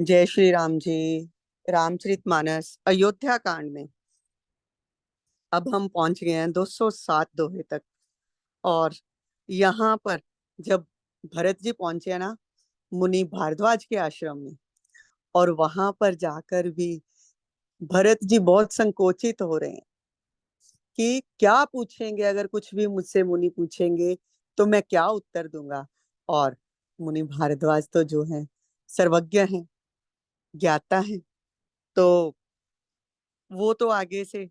जय श्री राम जी। रामचरितमानस अयोध्या कांड में अब हम पहुंच गए हैं 207 दोहे तक। और यहाँ पर जब भरत जी पहुंचे ना मुनि भारद्वाज के आश्रम में, और वहां पर जाकर भी भरत जी बहुत संकोचित हो रहे हैं कि क्या पूछेंगे, अगर कुछ भी मुझसे मुनि पूछेंगे तो मैं क्या उत्तर दूंगा। और मुनि भारद्वाज तो जो है सर्वज्ञ हैं, ज्ञाता हैं, तो वो तो आगे से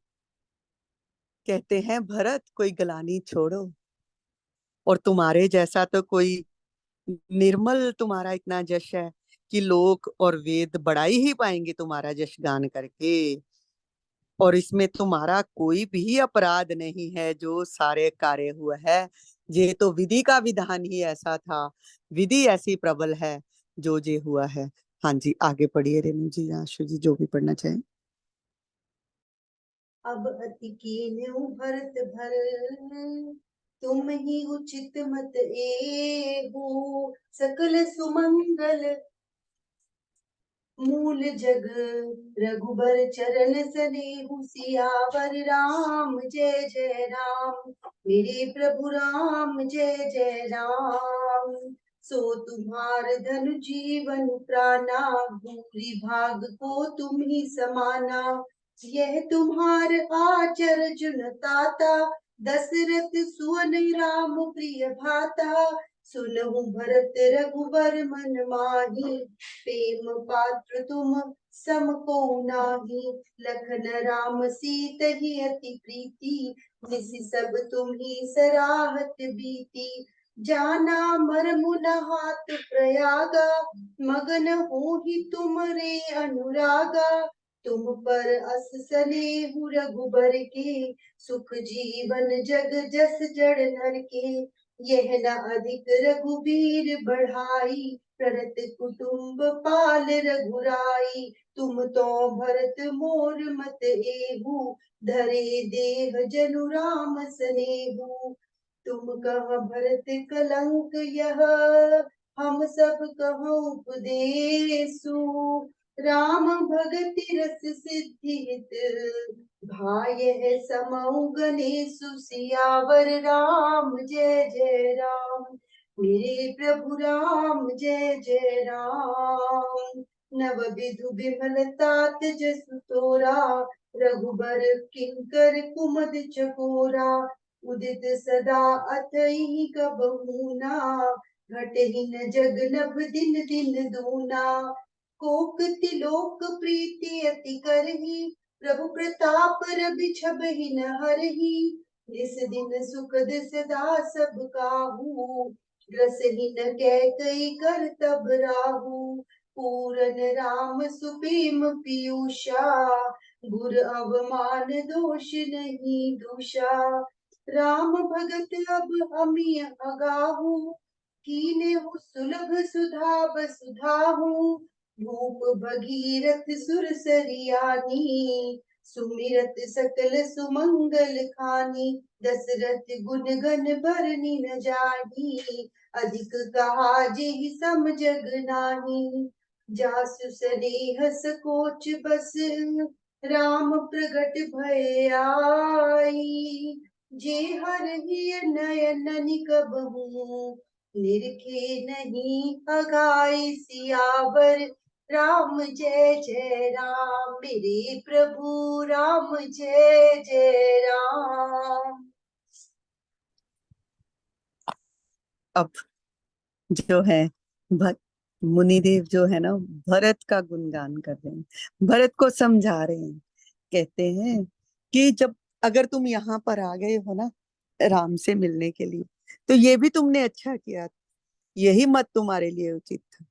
कहते हैं भरत कोई गलानी छोड़ो, और तुम्हारे जैसा तो कोई निर्मल, तुम्हारा इतना जश है कि लोक और वेद बढ़ाई ही पाएंगे तुम्हारा जश गान करके। और इसमें तुम्हारा कोई भी अपराध नहीं है, जो सारे कार्य हुआ है ये तो विधि का विधान ही ऐसा था, विधि ऐसी प्रबल है जो जे हुआ है। हाँ जी, आगे पढ़िए रेणु जी, आशु जी, जो भी पढ़ना चाहें। अब अति कीन्यु भरत भर, तुम ही उचित मत एहु। सकल सुमंगल मूल जग, रघुबर चरण सनेहु। सियावर राम जय जय राम, मेरे प्रभु राम जय जय राम। सो तुम्हार धनु जीवन प्राणा, भूरि भाग को तुम ही समाना। यह तुम्हार आचर जुन ताता, दशरथ सुवन राम प्रिय भाता। सुनहु भरत रघुबर मन माही, प्रेम पात्र तुम सम को नाही। लखन राम सीत ही अति प्रीति, निसि सब तुम ही सराहत बीती। जाना मरमु न हाथ प्रयागा, मगन हो ही तुम रे अनुरागा। तुम पर अस सनेहु रघुबर के, सुख जीवन जग जस जड़ नर के। यह न अधिक रघुबीर बढ़ाई, प्ररत कुटुंब पाल रघुराई। तुम तो भरत मोर मत एहु, धरे देह जनु राम सनेहु। तुम कह भरत कलंक यह, हम सब कहो उपदेसु। राम भगति रस सिद्धि हित, भाय समऊ गणेशु। सियावर राम जय जय राम, मेरे प्रभु राम जय जय राम। नव विधु बिमल तात जसु तोरा, रघुबर किंकर कुमद चकोरा। उदित सदा अतहि कबहू ना, घटहि न जग नभ दिन दिन दूना। कोक तिलोक प्रीति अति करही, प्रभु प्रताप रवि छबहि न हरही। निस दिन सुखद सदा सब काहू, ग्रसहि न कैकई कर तब राहू। पूरन राम सुप्रीम पीयूषा, गुर अवमान दोष नहीं दूषा। राम भगत अब अमिय अगाहू, कीन्हु सुलभ सुधा बसुधाहू। भूप भगीरथ सुरसरियानी, सुमिरत सकल सुमंगल खानी। दशरथ गुण गण बरनि न जानी, अधिक कहा जेहि सम जग नाही। जासु सनेह सकोच बस, राम प्रगट भय आई। जे हरहि नयन निकबहु, निरखे नहीं अगाई। सियावर राम जय जय राम, मेरे प्रभु राम जय जय राम। अब जो है मुनिदेव जो है ना भरत का गुणगान कर रहे हैं, भरत को समझा रहे हैं। कहते हैं कि जब अगर तुम यहाँ पर आ गए हो ना राम से मिलने के लिए, तो ये भी तुमने अच्छा किया, यही मत तुम्हारे लिए उचित था।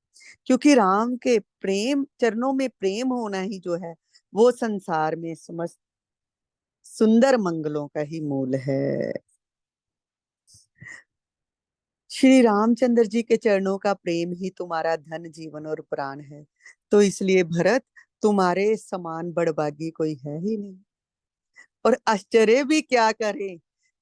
क्योंकि राम के प्रेम चरणों में प्रेम होना ही जो है वो संसार में समस्त सुंदर मंगलों का ही मूल है। श्री रामचंद्र जी के चरणों का प्रेम ही तुम्हारा धन जीवन और प्राण है। तो इसलिए भरत, तुम्हारे समान बड़भागी कोई है ही नहीं। और आश्चर्य भी क्या करे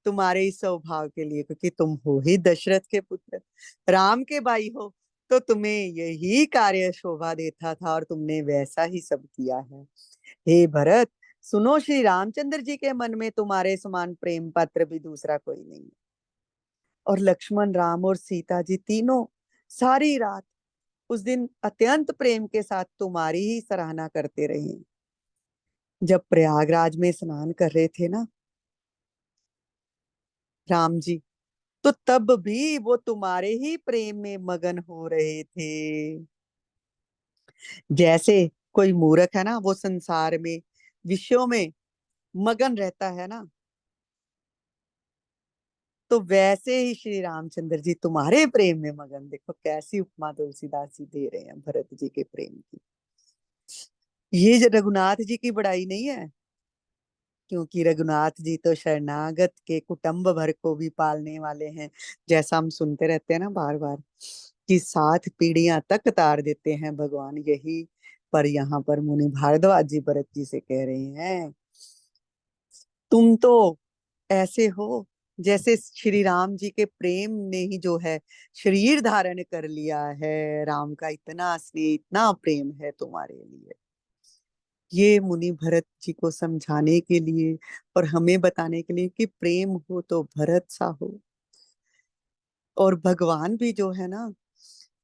तुम्हारे इस स्वभाव के लिए, क्योंकि तुम हो ही दशरथ के पुत्र, राम के भाई हो। तो तुम्हें यही कार्य शोभा देता था और तुमने वैसा ही सब किया है। हे भरत, सुनो, श्री रामचंद्र जी के मन में तुम्हारे समान प्रेम पात्र भी दूसरा कोई नहीं है। और लक्ष्मण, राम और सीता जी तीनों सारी रात उस दिन अत्यंत प्रेम के साथ तुम्हारी ही सराहना करते रहे। जब प्रयागराज में स्नान कर रहे थे ना राम जी, तो तब भी वो तुम्हारे ही प्रेम में मगन हो रहे थे। जैसे कोई मूर्ख है ना, वो संसार में विषयों में मगन रहता है ना, तो वैसे ही श्री रामचंद्र जी तुम्हारे प्रेम में मगन। देखो कैसी उपमा तुलसीदास जी दे रहे हैं भरत जी के प्रेम की। ये रघुनाथ जी की बड़ाई नहीं है, क्योंकि रघुनाथ जी तो शरणागत के कुटुंब भर को भी पालने वाले हैं। जैसा हम सुनते रहते हैं ना बार बार, कि 7 पीढ़ियां तक तार देते हैं भगवान, यही पर यहाँ पर मुनि भारद्वाज जी भरत जी से कह रहे हैं, तुम तो ऐसे हो जैसे श्री राम जी के प्रेम ने ही जो है शरीर धारण कर लिया है। राम का इतना स्नेह, इतना प्रेम है तुम्हारे लिए। ये मुनि भरत जी को समझाने के लिए और हमें बताने के लिए कि प्रेम हो तो भरत सा हो। और भगवान भी जो है ना,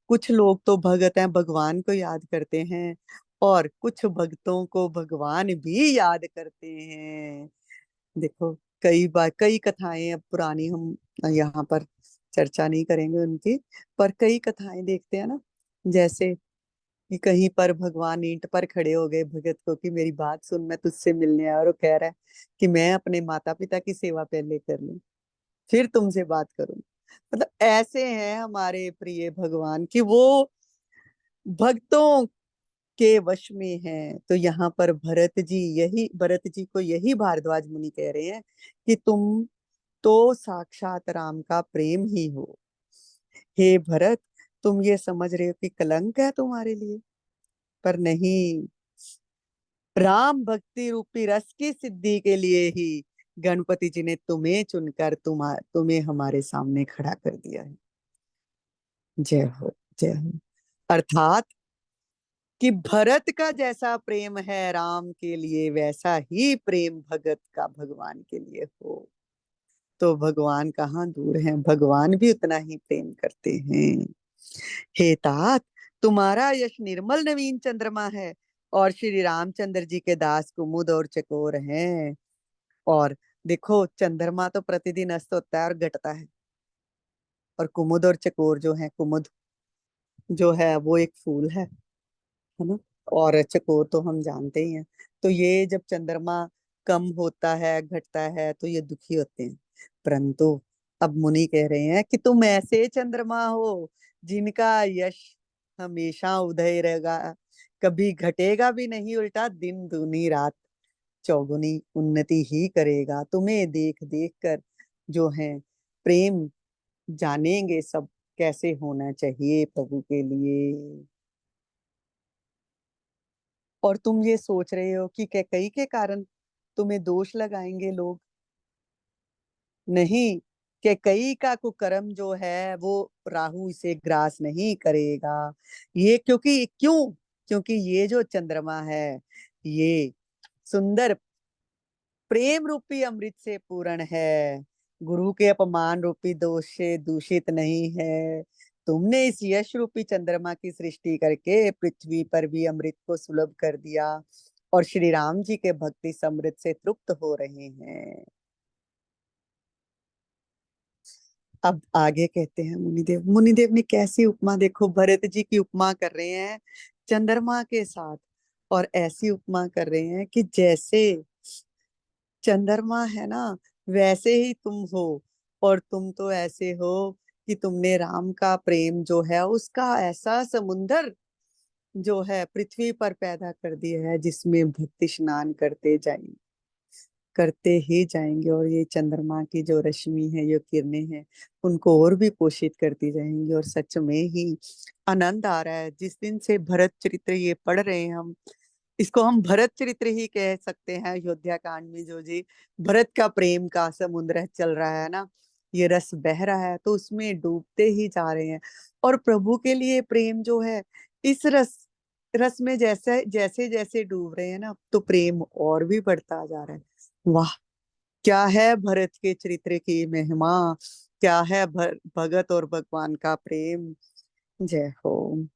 कुछ लोग तो भगत हैं, भगवान को याद करते हैं, और कुछ भक्तों को भगवान भी याद करते हैं। देखो, कई बार कई कथाएं अब पुरानी, हम यहाँ पर चर्चा नहीं करेंगे उनकी, पर कई कथाएं देखते हैं ना, जैसे कि कहीं पर भगवान ईंट पर खड़े हो गए भगत को कि मेरी बात सुन, मैं तुझसे मिलने आया, और वो कह रहा है कि मैं अपने माता पिता की सेवा पहले कर लूं, फिर तुमसे बात करूं। मतलब ऐसे हैं हमारे प्रिय भगवान कि वो भक्तों के वश में है। तो यहाँ पर भरत जी को यही भारद्वाज मुनि कह रहे हैं कि तुम तो साक्षात राम का प्रेम ही हो। हे भरत, तुम ये समझ रहे हो कि कलंक है तुम्हारे लिए, पर नहीं, राम भक्ति रूपी रस की सिद्धि के लिए ही गणपति जी ने तुम्हें चुनकर तुम्हें हमारे सामने खड़ा कर दिया है। जय हो, जय हो। अर्थात कि भरत का जैसा प्रेम है राम के लिए, वैसा ही प्रेम भगत का भगवान के लिए हो। तो भगवान कहाँ दूर हैं, भगवान भी उतना ही प्रेम करते हैं। हे तात, तुम्हारा यश निर्मल नवीन चंद्रमा है, और श्री रामचंद्र जी के दास कुमुद और चकोर हैं। और देखो, चंद्रमा तो प्रतिदिन अस्त होता है और घटता है, और कुमुद और चकोर जो है, कुमुद जो है वो एक फूल है ना, और चकोर तो हम जानते ही हैं। तो ये जब चंद्रमा कम होता है, घटता है, तो ये दुखी होते हैं। परंतु अब मुनि कह रहे हैं कि तुम ऐसे चंद्रमा हो जिनका यश हमेशा उदय रहेगा, कभी घटेगा भी नहीं, उल्टा दिन दूनी रात चौगुनी उन्नति ही करेगा। तुम्हें देख देख कर जो है प्रेम जानेंगे सब, कैसे होना चाहिए प्रभु के लिए। और तुम ये सोच रहे हो कि कैकई के कारण तुम्हें दोष लगाएंगे लोग? नहीं, कैकई का कुकर्म जो है वो राहु इसे ग्रास नहीं करेगा। ये क्योंकि ये जो चंद्रमा है, ये सुंदर प्रेम रूपी अमृत से पूर्ण है, गुरु के अपमान रूपी दोष से दूषित नहीं है। तुमने इस यश रूपी चंद्रमा की सृष्टि करके पृथ्वी पर भी अमृत को सुलभ कर दिया, और श्री राम जी के भक्ति समृद्ध से तृप्त हो रहे हैं। अब आगे कहते हैं मुनिदेव ने कैसी उपमा, देखो भरत जी की उपमा कर रहे हैं चंद्रमा के साथ, और ऐसी उपमा कर रहे हैं कि जैसे चंद्रमा है ना, वैसे ही तुम हो। और तुम तो ऐसे हो कि तुमने राम का प्रेम जो है उसका ऐसा समुंदर जो है पृथ्वी पर पैदा कर दिया है, जिसमें भक्ति स्नान करते ही जाएंगे, और ये चंद्रमा की जो रश्मि है, ये किरणें हैं, उनको और भी पोषित करती जाएंगी। और सच में ही आनंद आ रहा है। जिस दिन से भरत चरित्र ये पढ़ रहे हैं हम, इसको हम भरत चरित्र ही कह सकते हैं। अयोध्या कांड में जो जी भरत का प्रेम का समुद्र चल रहा है ना, ये रस बह रहा है तो उसमें डूबते ही जा रहे हैं। और प्रभु के लिए प्रेम जो है, इस रस रस में जैसे जैसे जैसे डूब रहे हैं ना, तो प्रेम और भी बढ़ता जा रहा है। वाह, क्या है भरत के चरित्र की महिमा, क्या है भगत और भगवान का प्रेम। जय हो।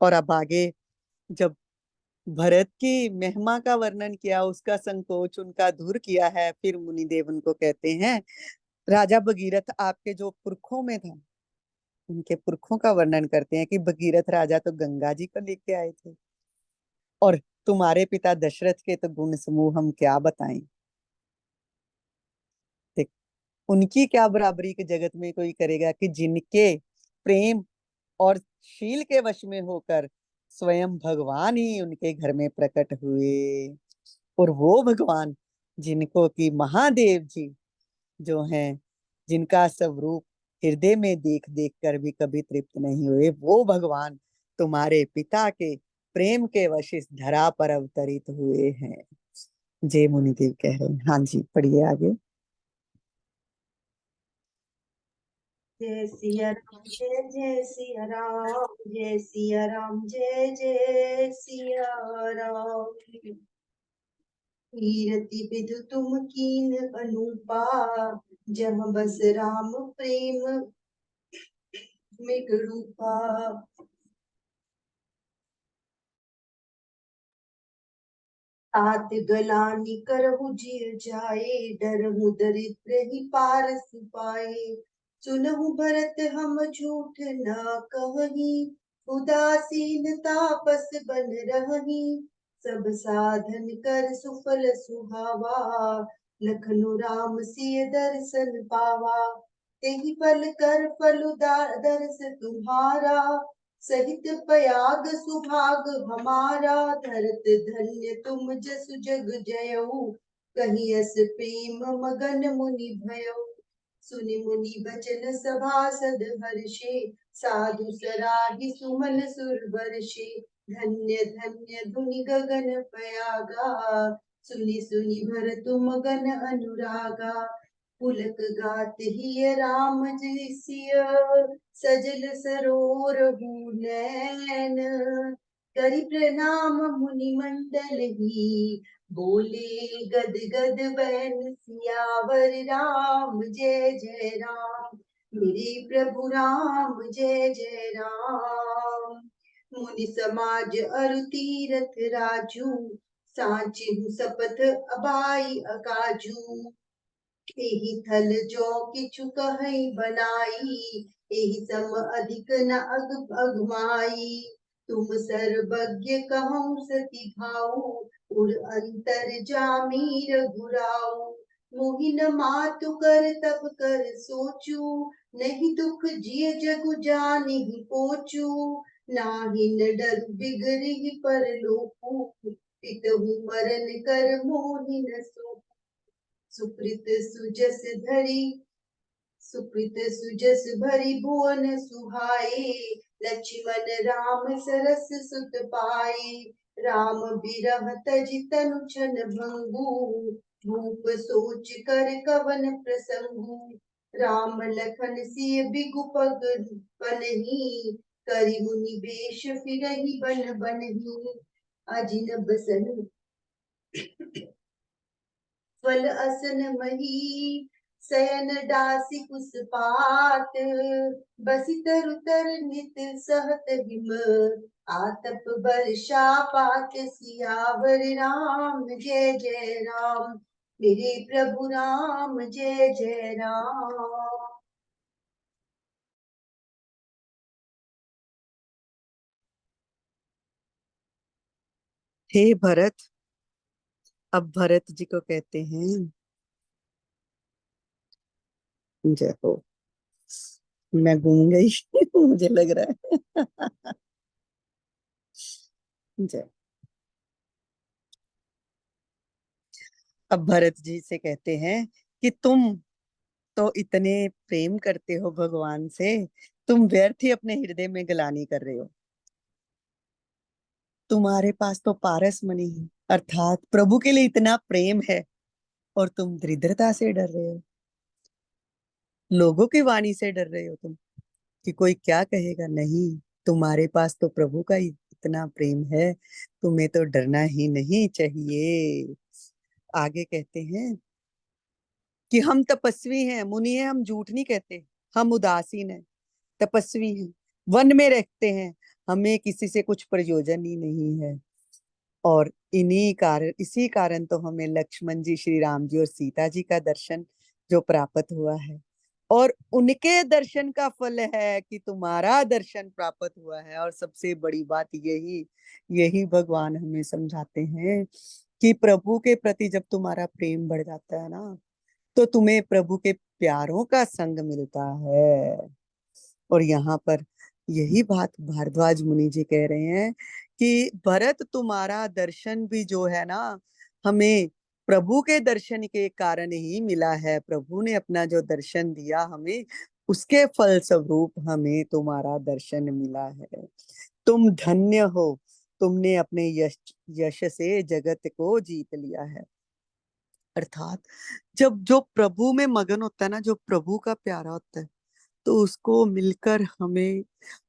और अब आगे, जब भरत की महिमा का वर्णन किया, उसका संकोच उनका दूर किया है, फिर मुनिदेव उनको कहते हैं, राजा भगीरथ आपके जो पुरखों में था, उनके पुरखों का वर्णन करते हैं कि भगीरथ राजा तो गंगा जी को लेके आए थे, और तुम्हारे पिता दशरथ के तो गुण समूह हम क्या बताएं। देख, उनकी क्या बराबरी के जगत में कोई करेगा, कि जिनके प्रेम और शील के वश में होकर स्वयं भगवान ही उनके घर में प्रकट हुए। और वो भगवान जिनको कि महादेव जी जो हैं, जिनका स्वरूप हृदय में देख देख कर भी कभी तृप्त नहीं हुए, वो भगवान तुम्हारे पिता के प्रेम के वश इस धरा पर अवतरित हुए हैं। जय मुनिदेव कह रहे हैं। हाँ जी, पढ़िए आगे। जय सिया राम, जय जय सिया राम, जय सिया राम, जय जय सिया राम। कीरति विधु तुम कीन अनुपा, जहाँ बस राम प्रेम मृग रूपा। तात गलानी करहु जिय जाए, डरहु दरिद्र ही पारस पाए। सुनहु भरत हम झूठ न कहही, उदासीन तापस बन रहही। सब साधन कर सुफल सुहावा, लखनु राम सिय दर्शन पावा। तेहि पल कर फल दर्श तुम्हारा, सहित पयाग सुभाग हमारा। धरत धन्य तुम जसु जग जयऊ, कहीं अस प्रेम मगन मुनि भयऊ। सुनि मुनि बचन सभासद हर्षे, साधु सराहि सुमन सुर बरषे। धन्य धन्य धुनि गगन पयागा, सुनि सुनि भरत मगन अनुरागा। पुलक गात ही राम जी सिय, सजल सरोर नैन। करि प्रणाम मुनि मंडल ही, बोले गद गद बैन सियावर राम। जय जय राम, मेरे प्रभु राम, जय जय राम। मुनि समाज अरु तीरथ राजू, साचिहु सपथ अबाई अकाजू। एहि थल जो किछु कहै बनाई, एहि सम अधिक न अगमाई। तुम सर्वज्ञ कहूँ सति भाऊ, उर अंतर जामी रघुराऊ। मोहि न मातु कर तब कर सोचू, नहीं दुख जिय जगु जानिहि पोचू। नाहि न डर बिगड़ि परलोकु, पितहु मरण कर मोहि न सो। सुकृत सुजस धरि सुकृत सुजस भरि भुवन सुहाए, लक्ष्मण राम सरस सुत पाए। राम बिरह तजि तनु छन भंगु, भूप सोच कर कवन प्रसंगु। राम लखन सिय बिगु पग पनहि, करि मुनि बेश फिरहि बन बनहि। अजिन बसन फल असन मही, शयन दासी कुसपात। बसी तरु तर नित सहत हिम, आतप वर्षा पात। सियावर राम, जय जय राम, मेरे प्रभु राम, जय जय राम। हे भरत, अब भरत जी को कहते हैं, जय हो। मैं घूम गई मुझे लग रहा है जय। अब भरत जी से कहते हैं कि तुम तो इतने प्रेम करते हो भगवान से, तुम व्यर्थ ही अपने हृदय में ग्लानि कर रहे हो। तुम्हारे पास तो पारस मणि है, अर्थात प्रभु के लिए इतना प्रेम है, और तुम दरिद्रता से डर रहे हो। लोगों की वाणी से डर रहे हो तुम कि कोई क्या कहेगा? नहीं, तुम्हारे पास तो प्रभु का इतना प्रेम है, तुम्हें तो डरना ही नहीं चाहिए। आगे कहते हैं कि हम तपस्वी हैं, मुनि हैं, हम झूठ नहीं कहते। हम उदासीन हैं, तपस्वी हैं, वन में रहते हैं, हमें किसी से कुछ प्रयोजन ही नहीं है। और इन्हीं कारण, इसी कारण तो हमें लक्ष्मण जी, श्री राम जी और सीता जी का दर्शन जो प्राप्त हुआ है, और उनके दर्शन का फल है कि तुम्हारा दर्शन प्राप्त हुआ है। और सबसे बड़ी बात यही यही भगवान हमें समझाते हैं कि प्रभु के प्रति जब तुम्हारा प्रेम बढ़ जाता है ना, तो तुम्हें प्रभु के प्यारों का संग मिलता है। और यहाँ पर यही बात भारद्वाज मुनि जी कह रहे हैं कि भरत, तुम्हारा दर्शन भी जो है ना, हमें प्रभु के दर्शन के कारण ही मिला है। प्रभु ने अपना जो दर्शन दिया हमें, उसके फल स्वरूप हमें तुम्हारा दर्शन मिला है। तुम धन्य हो, तुमने अपने यश यश से जगत को जीत लिया है। अर्थात जब जो प्रभु में मगन होता है ना, जो प्रभु का प्यारा होता है, तो उसको मिलकर हमें,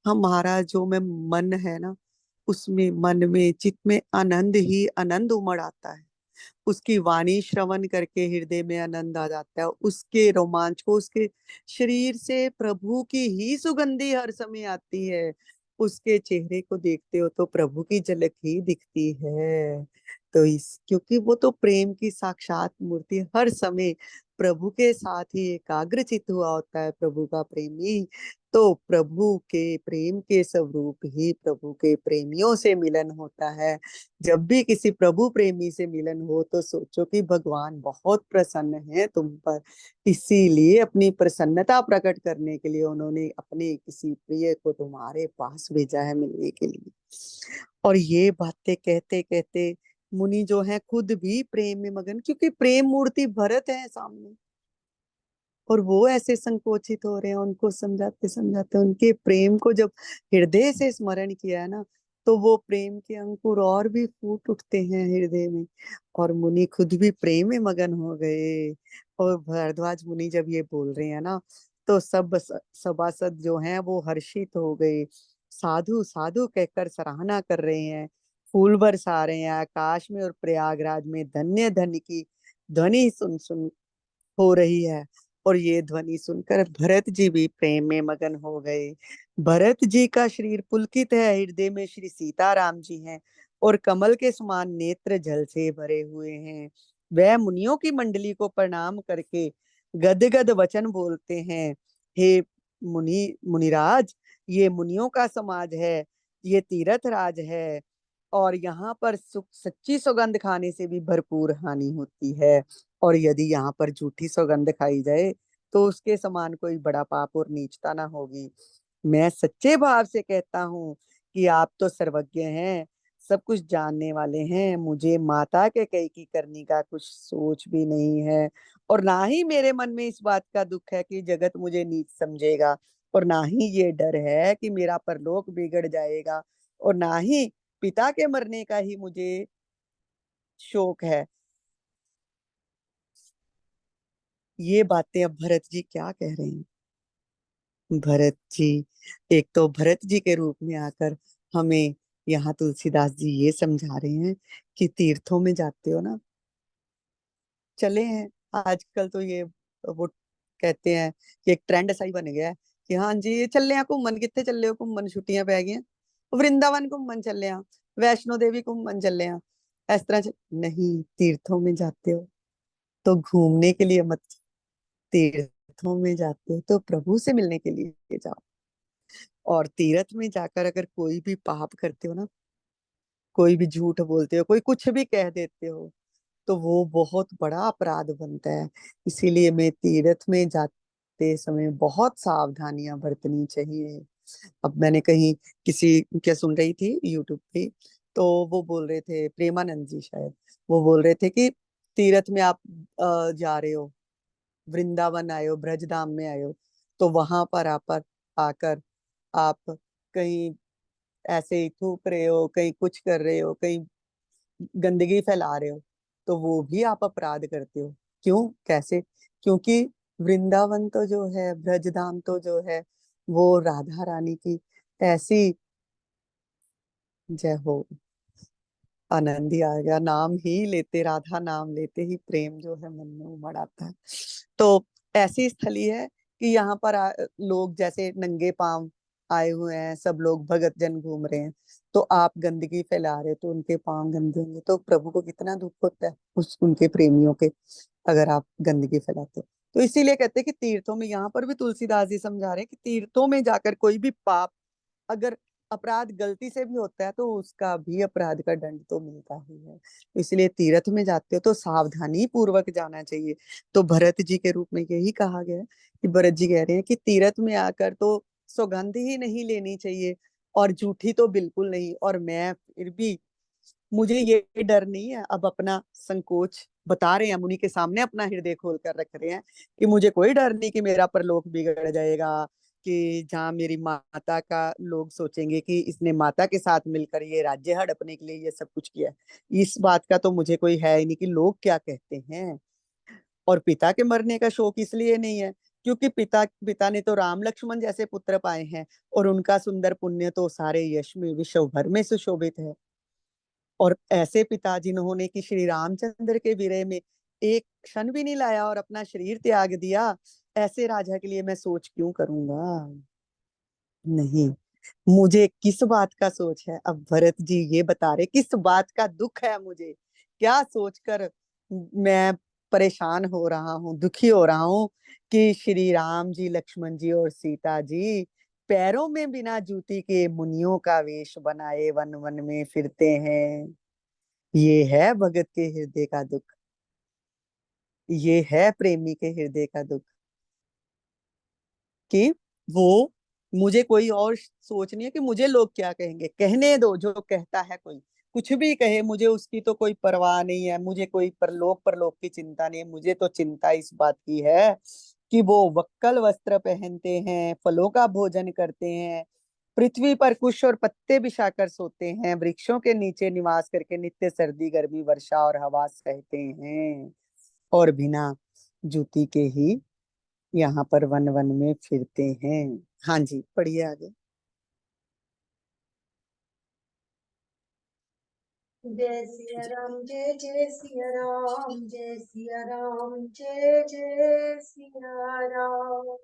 हमारा जो में मन है ना, उसमें, मन में, चित्त में आनंद ही आनंद उमड़ आता है। उसकी वाणी श्रवण करके हृदय में आनंद आ जाता है। उसके रोमांच को, उसके शरीर से प्रभु की ही सुगंधी हर समय आती है। उसके चेहरे को देखते हो तो प्रभु की झलक ही दिखती है। तो इस, क्योंकि वो तो प्रेम की साक्षात मूर्ति, हर समय प्रभु के साथ ही एकाग्रचित हुआ होता है प्रभु का प्रेमी। तो प्रभु के प्रेम के स्वरूप ही प्रभु के प्रेमियों से मिलन होता है। जब भी किसी प्रभु प्रेमी से मिलन हो तो सोचो कि भगवान बहुत प्रसन्न है तुम पर। इसीलिए अपनी प्रसन्नता प्रकट करने के लिए उन्होंने अपने किसी प्रिय को तुम्हारे पास भेजा है मिलने के लिए। और ये बातें कहते कहते मुनि जो है खुद भी प्रेम में मगन, क्योंकि प्रेम मूर्ति भरत है सामने, और वो ऐसे संकोचित हो रहे हैं। उनको समझाते समझाते उनके प्रेम को जब हृदय से स्मरण किया है ना, तो वो प्रेम के अंकुर और भी फूट उठते हैं हृदय में, और मुनि खुद भी प्रेम में मगन हो गए। और भारद्वाज मुनि जब ये बोल रहे हैं ना, तो सब सभासद जो हैं वो हर्षित हो गए, साधु साधु कहकर सराहना कर रहे हैं, फूल बरसा रहे हैं आकाश में, और प्रयागराज में धन्य धन्य की ध्वनि सुन सुन हो रही है। और ये ध्वनि सुनकर भरत जी भी प्रेम में मगन हो गए। भरत जी का शरीर पुलकित है, हृदय में श्री सीताराम जी हैं, और कमल के समान नेत्र जल से भरे हुए हैं। वह मुनियों की मंडली को प्रणाम करके गदगद वचन बोलते हैं, हे मुनिराज, ये मुनियों का समाज है, ये तीर्थ राज है, और यहाँ पर सुख सच्ची सौगंध खाने से भी भरपूर हानि होती है। और यदि यहाँ पर झूठी सौगंध खाई जाए तो उसके समान कोई बड़ा पाप और नीचता ना होगी। मैं सच्चे भाव से कहता हूँ कि आप तो सर्वज्ञ हैं, सब कुछ जानने वाले हैं। मुझे माता के कई की करनी का कुछ सोच भी नहीं है, और ना ही मेरे मन में इस बात का दुख है कि जगत मुझे नीच समझेगा, और ना ही ये डर है कि मेरा परलोक बिगड़ जाएगा, और ना ही पिता के मरने का ही मुझे शोक है। ये बातें अब भरत जी क्या कह रहे हैं? भरत जी, एक तो भरत जी के रूप में आकर हमें यहाँ तुलसीदास जी ये समझा रहे हैं कि तीर्थों में जाते हो ना, चले हैं। आजकल तो ये वो कहते हैं कि एक ट्रेंड सा ही बन गया है कि हाँ जी चले हैं घूमन, कितने चले हो घूमन, छुट्टियां पै गई वृंदावन घूमन चले हैं, वैष्णो देवी घूमन चले हैं। इस तरह नहीं, तीर्थों में जाते हो तो घूमने के लिए मत, तीर्थों में जाते हो तो प्रभु से मिलने के लिए जाओ। और तीर्थ में जाकर अगर कोई भी पाप करते हो ना, कोई भी झूठ बोलते हो, कोई कुछ भी कह देते हो, तो वो बहुत बड़ा अपराध बनता है। इसीलिए मैं तीर्थ में जाते समय बहुत सावधानियां बरतनी चाहिए। अब मैंने कहीं किसी क्या सुन रही थी यूट्यूब पे, तो वो बोल रहे थे, प्रेमानंद जी शायद, वो बोल रहे थे कि तीर्थ में आप जा रहे हो, वृंदावन आए हो, ब्रजधाम में आए हो, तो वहां पर आकर आप कहीं ऐसे ही थूक रहे हो, कहीं कुछ कर रहे हो, कहीं गंदगी फैला रहे हो, तो वो भी आप अपराध करते हो। क्यों, कैसे? क्योंकि वृंदावन तो जो है, ब्रजधाम तो जो है, वो राधा रानी की ऐसी, जय हो, आनंद ही आ गया। नाम ही लेते, राधा नाम लेते ही प्रेम जो है मन में उमड़ आता है। तो ऐसी स्थली है कि यहाँ पर लोग जैसे नंगे पांव आए हुए हैं, सब लोग भगत जन घूम रहे हैं, तो आप गंदगी फैला रहे हो, तो उनके पांव गंदे होंगे, तो प्रभु को कितना दुख होता है उस उनके प्रेमियों के, अगर आप गंदगी फैलाते हो। तो इसीलिए कहते हैं कि तीर्थों में, यहाँ पर भी तुलसीदास जी समझा रहे हैं कि तीर्थों में जाकर कोई भी पाप, अगर अपराध गलती से भी होता है तो उसका भी अपराध का दंड तो मिलता ही है। इसलिए तीर्थ में जाते हो तो सावधानी पूर्वक जाना चाहिए। तो भरत जी के रूप में यही कहा गया है कि भरत जी कह रहे हैं कि तीर्थ में आकर तो सौगंध ही नहीं लेनी चाहिए, और झूठी तो बिल्कुल नहीं। और मैं फिर भी, मुझे ये डर नहीं है, अब अपना संकोच बता रहे हैं मुनि के सामने, अपना हृदय खोल कर रख रहे हैं कि मुझे कोई डर नहीं कि मेरा परलोक बिगड़ जाएगा, कि जहाँ मेरी माता का लोग सोचेंगे कि इसने माता के साथ मिलकर ये राज्य हड़पने के लिए ये सब कुछ किया है। इस बात का तो मुझे कोई है ही नहीं कि लोग क्या कहते हैं। और पिता के मरने का शोक इसलिए नहीं है क्योंकि पिता पिता ने तो राम लक्ष्मण जैसे पुत्र पाए हैं, और उनका सुंदर पुण्य तो सारे यश में, विश्व भर में सुशोभित है। और ऐसे पिता जिन्होंने कि श्री रामचंद्र के विरह में एक क्षण भी नहीं लाया और अपना शरीर त्याग दिया, ऐसे राजा के लिए मैं सोच क्यों करूंगा। नहीं, मुझे किस बात का सोच है, अब भरत जी ये बता रहे किस बात का दुख है मुझे, क्या सोचकर मैं परेशान हो रहा हूँ, दुखी हो रहा हूँ कि श्री राम जी, लक्ष्मण जी और सीता जी पैरों में बिना जूती के मुनियों का वेश बनाए वन वन में फिरते हैं। ये है भगत के हृदय का दुख, ये है प्रेमी के हृदय का दुख, कि वो, मुझे कोई और सोच नहीं है कि मुझे लोग क्या कहेंगे, कहने दो, जो कहता है कोई कुछ भी कहे, मुझे उसकी तो कोई परवाह नहीं है। मुझे कोई परलोक परलोक की चिंता नहीं है। मुझे तो चिंता इस बात की है कि वो वक्कल वस्त्र पहनते हैं, फलों का भोजन करते हैं, पृथ्वी पर कुश और पत्ते बिछाकर सोते हैं, वृक्षों के नीचे निवास करके नित्य सर्दी गर्मी वर्षा और हवा सहते हैं, और बिना जूती के ही यहाँ पर वन वन में फिरते हैं। हाँ जी, पढ़िए आगे। जय सिया राम, जय जय सिया राम, जय सिया राम, जय जय सिया राम।